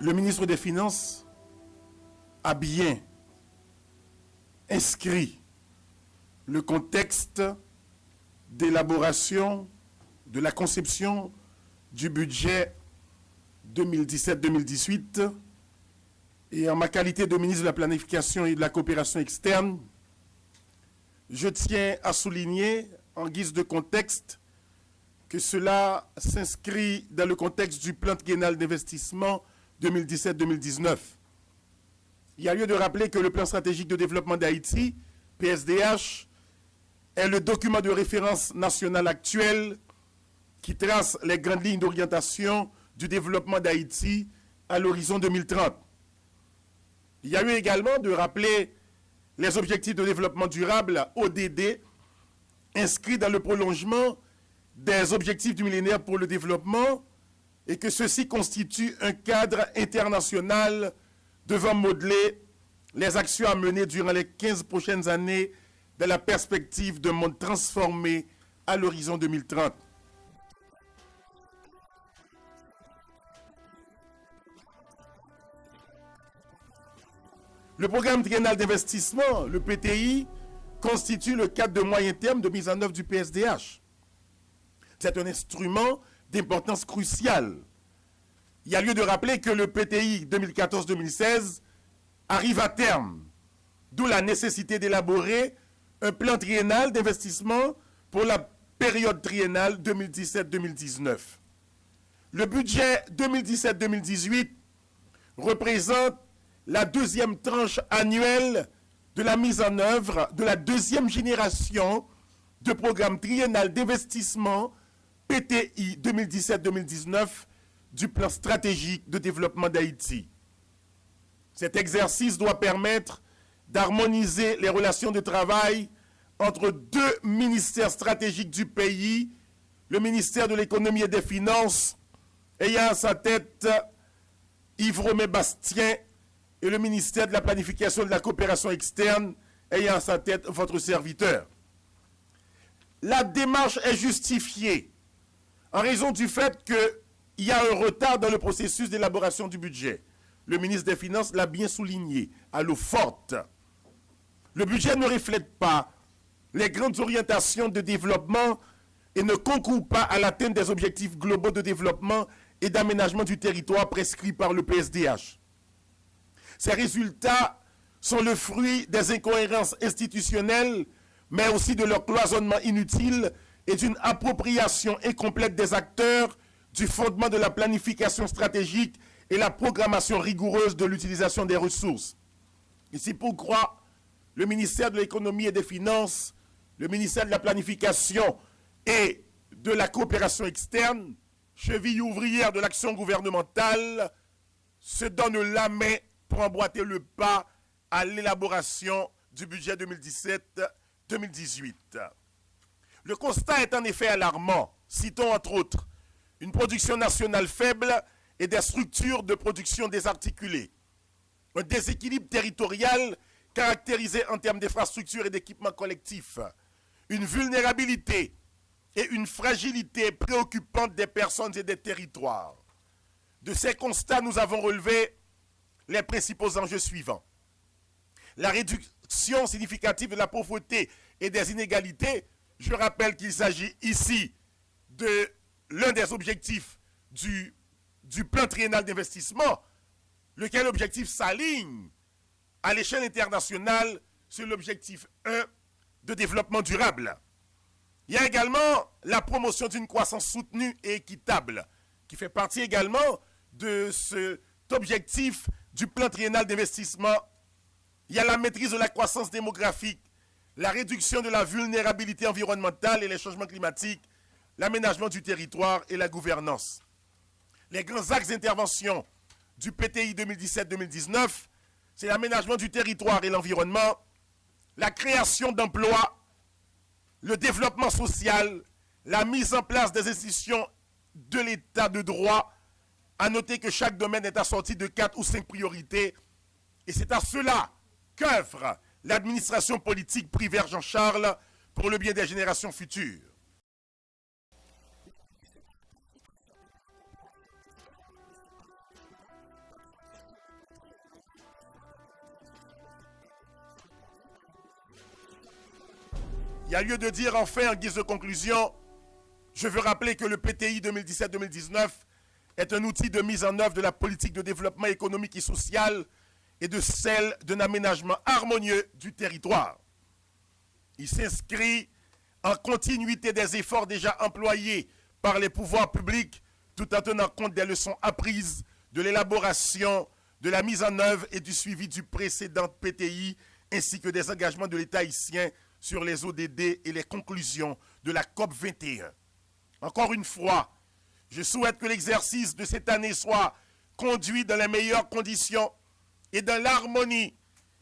le ministre des Finances a bien inscrit le contexte d'élaboration, de la conception du budget 2017-2018 et en ma qualité de ministre de la Planification et de la Coopération externe, je tiens à souligner en guise de contexte que cela s'inscrit dans le contexte du plan triennal d'investissement 2017-2019. Il y a lieu de rappeler que le plan stratégique de développement d'Haïti, PSDH, est le document de référence national actuel qui trace les grandes lignes d'orientation du développement d'Haïti à l'horizon 2030. Il y a lieu également de rappeler les objectifs de développement durable, ODD, inscrits dans le prolongement des objectifs du millénaire pour le développement et que ceci constitue un cadre international devant modeler les actions à mener durant les 15 prochaines années dans la perspective d'un monde transformé à l'horizon 2030. Le programme triennal d'investissement, le PTI, constitue le cadre de moyen terme de mise en œuvre du PSDH. C'est un instrument d'importance cruciale. Il y a lieu de rappeler que le PTI 2014-2016 arrive à terme, d'où la nécessité d'élaborer un plan triennal d'investissement pour la période triennale 2017-2019. Le budget 2017-2018 représente la deuxième tranche annuelle de la mise en œuvre de la deuxième génération de programme triennal d'investissement PTI 2017-2019 du plan stratégique de développement d'Haïti. Cet exercice doit permettre d'harmoniser les relations de travail entre deux ministères stratégiques du pays, le ministère de l'économie et des finances, ayant à sa tête Yves-Romain Bastien, et le ministère de la Planification et de la Coopération externe, ayant à sa tête votre serviteur. La démarche est justifiée en raison du fait qu'il y a un retard dans le processus d'élaboration du budget. Le ministre des Finances l'a bien souligné, à l'eau forte. Le budget ne reflète pas les grandes orientations de développement et ne concourt pas à l'atteinte des objectifs globaux de développement et d'aménagement du territoire prescrits par le PSDH. Ces résultats sont le fruit des incohérences institutionnelles, mais aussi de leur cloisonnement inutile et d'une appropriation incomplète des acteurs du fondement de la planification stratégique et la programmation rigoureuse de l'utilisation des ressources. Et c'est pourquoi le ministère de l'économie et des finances, le ministère de la planification et de la coopération externe, cheville ouvrière de l'action gouvernementale, se donnent la main pour emboîter le pas à l'élaboration du budget 2017-2018. Le constat est en effet alarmant. Citons entre autres une production nationale faible et des structures de production désarticulées, un déséquilibre territorial caractérisé en termes d'infrastructures et d'équipements collectifs, une vulnérabilité et une fragilité préoccupante des personnes et des territoires. De ces constats, nous avons relevé les principaux enjeux suivants. La réduction significative de la pauvreté et des inégalités. Je rappelle qu'il s'agit ici de l'un des objectifs du plan triennal d'investissement, lequel objectif s'aligne à l'échelle internationale sur l'objectif 1 de développement durable. Il y a également la promotion d'une croissance soutenue et équitable, qui fait partie également de cet objectif du plan triennal d'investissement. Il y a la maîtrise de la croissance démographique, la réduction de la vulnérabilité environnementale et les changements climatiques, l'aménagement du territoire et la gouvernance. Les grands axes d'intervention du PTI 2017-2019, c'est l'aménagement du territoire et l'environnement, la création d'emplois, le développement social, la mise en place des institutions de l'état de droit. À noter que chaque domaine est assorti de 4 ou 5 priorités. Et c'est à cela qu'œuvre l'administration politique privée Jean-Charles pour le bien des générations futures. Il y a lieu de dire enfin en guise de conclusion, je veux rappeler que le PTI 2017-2019 est un outil de mise en œuvre de la politique de développement économique et social et de celle d'un aménagement harmonieux du territoire. Il s'inscrit en continuité des efforts déjà employés par les pouvoirs publics tout en tenant compte des leçons apprises de l'élaboration, de la mise en œuvre et du suivi du précédent PTI ainsi que des engagements de l'État haïtien sur les ODD et les conclusions de la COP 21. Encore une fois, je souhaite que l'exercice de cette année soit conduit dans les meilleures conditions et dans l'harmonie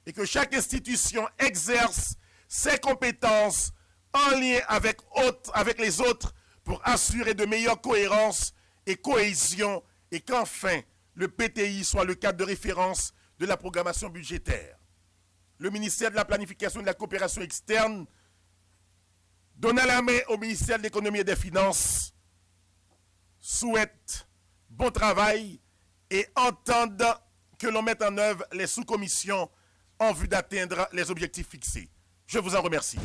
et que chaque institution exerce ses compétences en lien avec les autres pour assurer de meilleures cohérences et cohésion et qu'enfin le PTI soit le cadre de référence de la programmation budgétaire. Le ministère de la Planification et de la Coopération externe donna la main au ministère de l'Économie et des Finances, souhaite bon travail et entende que l'on mette en œuvre les sous-commissions en vue d'atteindre les objectifs fixés. Je vous en remercie.